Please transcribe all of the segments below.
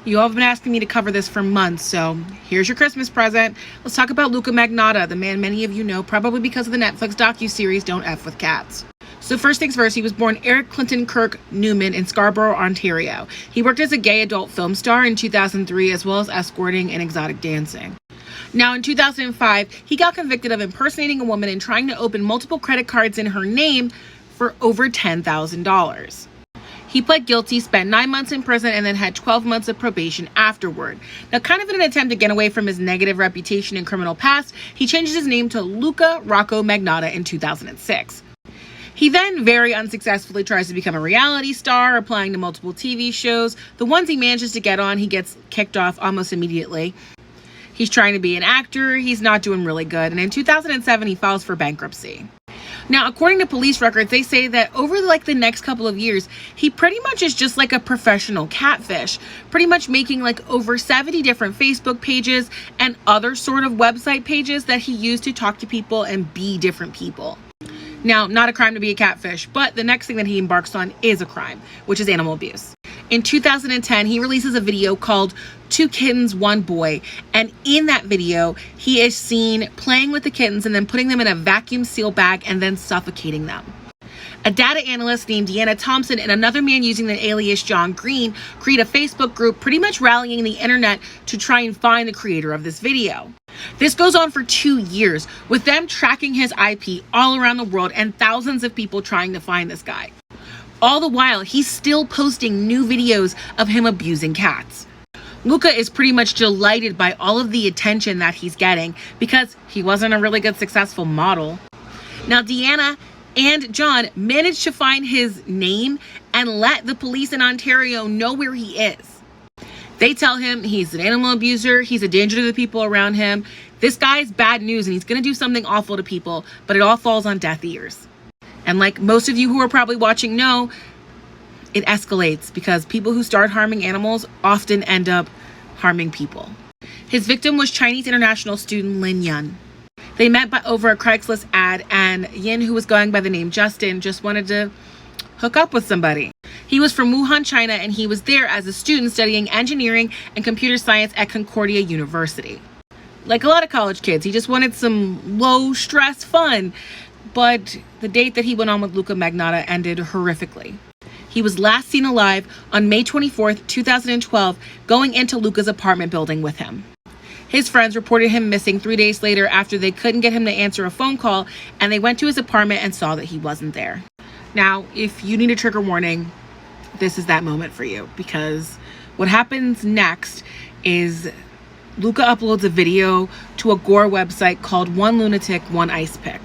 You all have been asking me to cover this for months, so here's your Christmas present. Let's talk about Luka Magnotta, the man many of you know, probably because of the Netflix docuseries Don't F with Cats. So first things first, he was born Eric Clinton Kirk Newman in Scarborough, Ontario. He worked as a gay adult film star in 2003, as well as escorting and exotic dancing. Now, in 2005, he got convicted of impersonating a woman and trying to open multiple credit cards in her name for over $10,000. He pled guilty, spent 9 months in prison, and then had 12 months of probation afterward. Now, kind of in an attempt to get away from his negative reputation and criminal past, he changed his name to Luka Rocco Magnotta in 2006. He then very unsuccessfully tries to become a reality star, applying to multiple TV shows. The ones he manages to get on, he gets kicked off almost immediately. He's trying to be an actor. He's not doing really good. And in 2007, he files for bankruptcy. Now, according to police records, they say that over the next couple of years, he pretty much is just like a professional catfish, pretty much making over 70 different Facebook pages and other sort of website pages that he used to talk to people and be different people. Now, not a crime to be a catfish, but the next thing that he embarks on is a crime, which is animal abuse. In 2010, he releases a video called 2 Kittens, 1 Boy, and in that video, he is seen playing with the kittens and then putting them in a vacuum seal bag and then suffocating them. A data analyst named Deanna Thompson and another man using the alias John Green create a Facebook group pretty much rallying the internet to try and find the creator of this video. This goes on for 2 years, with them tracking his IP all around the world and thousands of people trying to find this guy. All the while, he's still posting new videos of him abusing cats. Luka is pretty much delighted by all of the attention that he's getting because he wasn't a really good successful model. Now, Deanna and John managed to find his name and let the police in Ontario know where he is. They tell him he's an animal abuser, he's a danger to the people around him. This guy's bad news and he's going to do something awful to people, but it all falls on deaf ears. And like most of you who are probably watching know, it escalates because people who start harming animals often end up harming people. His victim was Chinese international student Lin Yun. They met over a Craigslist ad, and Yin, who was going by the name Justin, just wanted to hook up with somebody. He was from Wuhan, China, and he was there as a student studying engineering and computer science at Concordia University. Like a lot of college kids, he just wanted some low-stress fun. But the date that he went on with Luka Magnotta ended horrifically. He was last seen alive on May 24th, 2012, going into Luka's apartment building with him. His friends reported him missing 3 days later after they couldn't get him to answer a phone call, and they went to his apartment and saw that he wasn't there. Now, if you need a trigger warning, this is that moment for you, because what happens next is Luka uploads a video to a gore website called One Lunatic, One Ice Pick.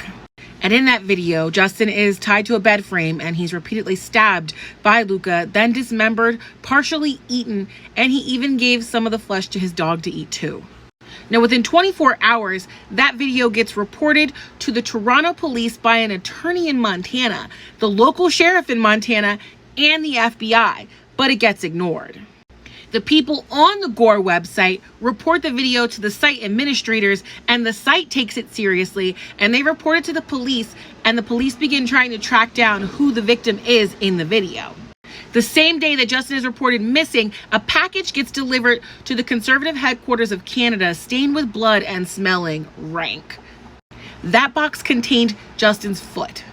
And in that video, Justin is tied to a bed frame and he's repeatedly stabbed by Luka, then dismembered, partially eaten, and he even gave some of the flesh to his dog to eat too. Now, within 24 hours, that video gets reported to the Toronto police by an attorney in Montana, the local sheriff in Montana, and the FBI, but it gets ignored. The people on the Gore website report the video to the site administrators, and the site takes it seriously, and they report it to the police, and the police begin trying to track down who the victim is in the video. The same day that Justin is reported missing, a package gets delivered to the Conservative headquarters of Canada, stained with blood and smelling rank. That box contained Justin's foot.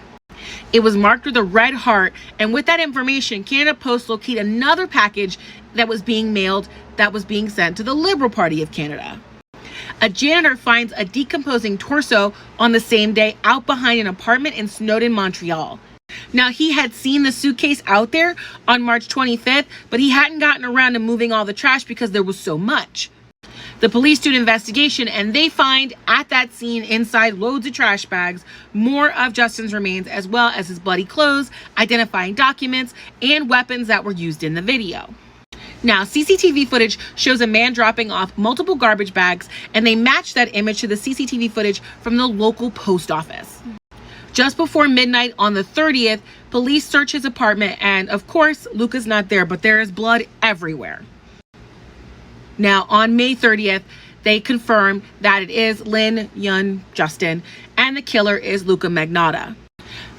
It was marked with a red heart, and with that information, Canada Post located another package that was being mailed that was being sent to the Liberal Party of Canada. A janitor finds a decomposing torso on the same day out behind an apartment in Snowdon, Montreal. Now, he had seen the suitcase out there on March 25th, but he hadn't gotten around to moving all the trash because there was so much. The police do an investigation, and they find at that scene, inside loads of trash bags, more of Justin's remains, as well as his bloody clothes, identifying documents, and weapons that were used in the video. Now, CCTV footage shows a man dropping off multiple garbage bags, and they match that image to the CCTV footage from the local post office. Just before midnight on the 30th, police search his apartment, and of course, Luka's not there, but there is blood everywhere. Now, on May 30th, they confirm that it is Lin Yun Justin, and the killer is Luka Magnotta.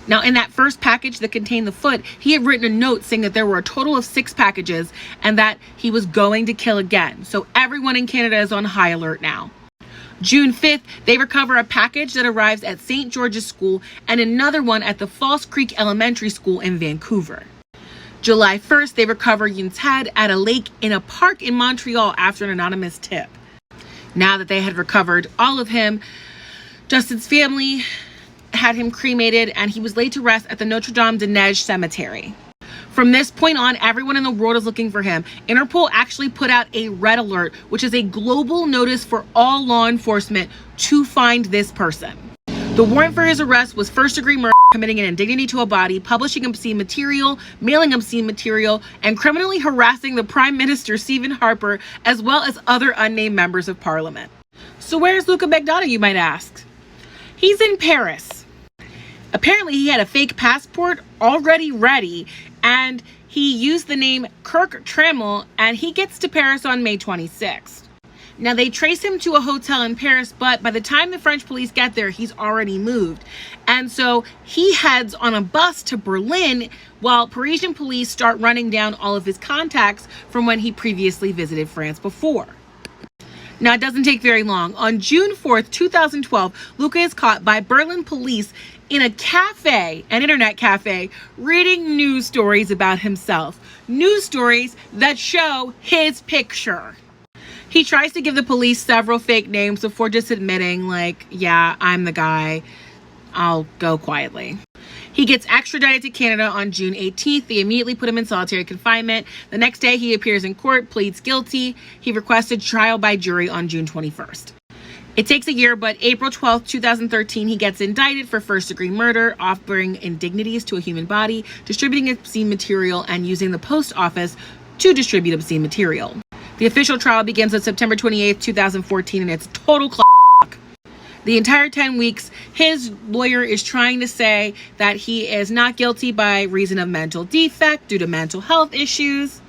Now, in that first package that contained the foot, he had written a note saying that there were a total of 6 packages and that he was going to kill again. So everyone in Canada is on high alert now. June 5th, they recover a package that arrives at St. George's School and another one at the False Creek Elementary School in Vancouver. July 1st, they recover Yoon's head at a lake in a park in Montreal after an anonymous tip. Now that they had recovered all of him, Justin's family had him cremated and he was laid to rest at the Notre Dame de Neige Cemetery. From this point on, everyone in the world is looking for him. Interpol actually put out a red alert, which is a global notice for all law enforcement to find this person. The warrant for his arrest was first-degree murder, committing an indignity to a body, publishing obscene material, mailing obscene material, and criminally harassing the Prime Minister, Stephen Harper, as well as other unnamed members of Parliament. So where's Luka Magnotta, you might ask? He's in Paris. Apparently, he had a fake passport already ready, and he used the name Kirk Trammell, and he gets to Paris on May 26th. Now, they trace him to a hotel in Paris, but by the time the French police get there, he's already moved. And so he heads on a bus to Berlin while Parisian police start running down all of his contacts from when he previously visited France before. Now, it doesn't take very long. On June 4th, 2012, Luka is caught by Berlin police in a cafe, an internet cafe, reading news stories about himself. News stories that show his picture. He tries to give the police several fake names before just admitting, like, yeah, I'm the guy. I'll go quietly. He gets extradited to Canada on June 18th. They immediately put him in solitary confinement. The next day, he appears in court, pleads guilty. He requested trial by jury on June 21st. It takes a year, but April 12th, 2013, he gets indicted for first-degree murder, offering indignities to a human body, distributing obscene material, and using the post office to distribute obscene material. The official trial begins on September 28th, 2014, and it's total The entire 10 weeks, his lawyer is trying to say that he is not guilty by reason of mental defect due to mental health issues.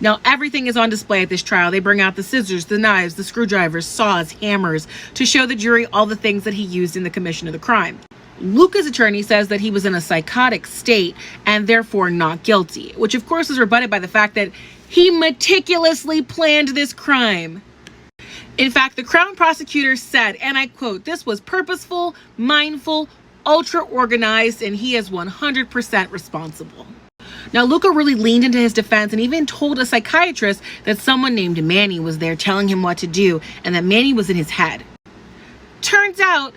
Now, everything is on display at this trial. They bring out the scissors, the knives, the screwdrivers, saws, hammers, to show the jury all the things that he used in the commission of the crime. Luka's attorney says that he was in a psychotic state and therefore not guilty, which of course is rebutted by the fact that he meticulously planned this crime. In fact, the Crown prosecutor said, and I quote, "This was purposeful, mindful, ultra-organized, and he is 100% responsible." Now, Luka really leaned into his defense and even told a psychiatrist that someone named Manny was there telling him what to do and that Manny was in his head. Turns out,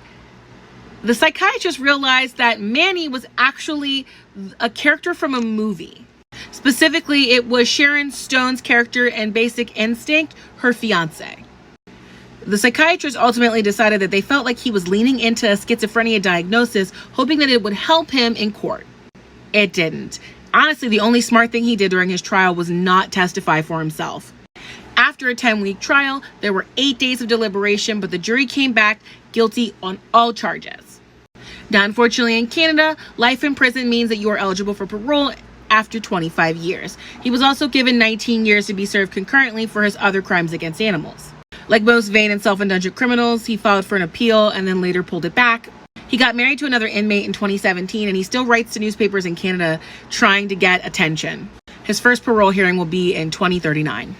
the psychiatrist realized that Manny was actually a character from a movie. Specifically, it was Sharon Stone's character in Basic Instinct, her fiance. The psychiatrist ultimately decided that they felt like he was leaning into a schizophrenia diagnosis, hoping that it would help him in court. It didn't. Honestly, the only smart thing he did during his trial was not testify for himself. After a 10-week trial, there were 8 days of deliberation, but the jury came back guilty on all charges. Now, unfortunately, in Canada, life in prison means that you are eligible for parole after 25 years. He was also given 19 years to be served concurrently for his other crimes against animals. Like most vain and self-indulgent criminals, he filed for an appeal and then later pulled it back. He got married to another inmate in 2017, and he still writes to newspapers in Canada trying to get attention. His first parole hearing will be in 2039.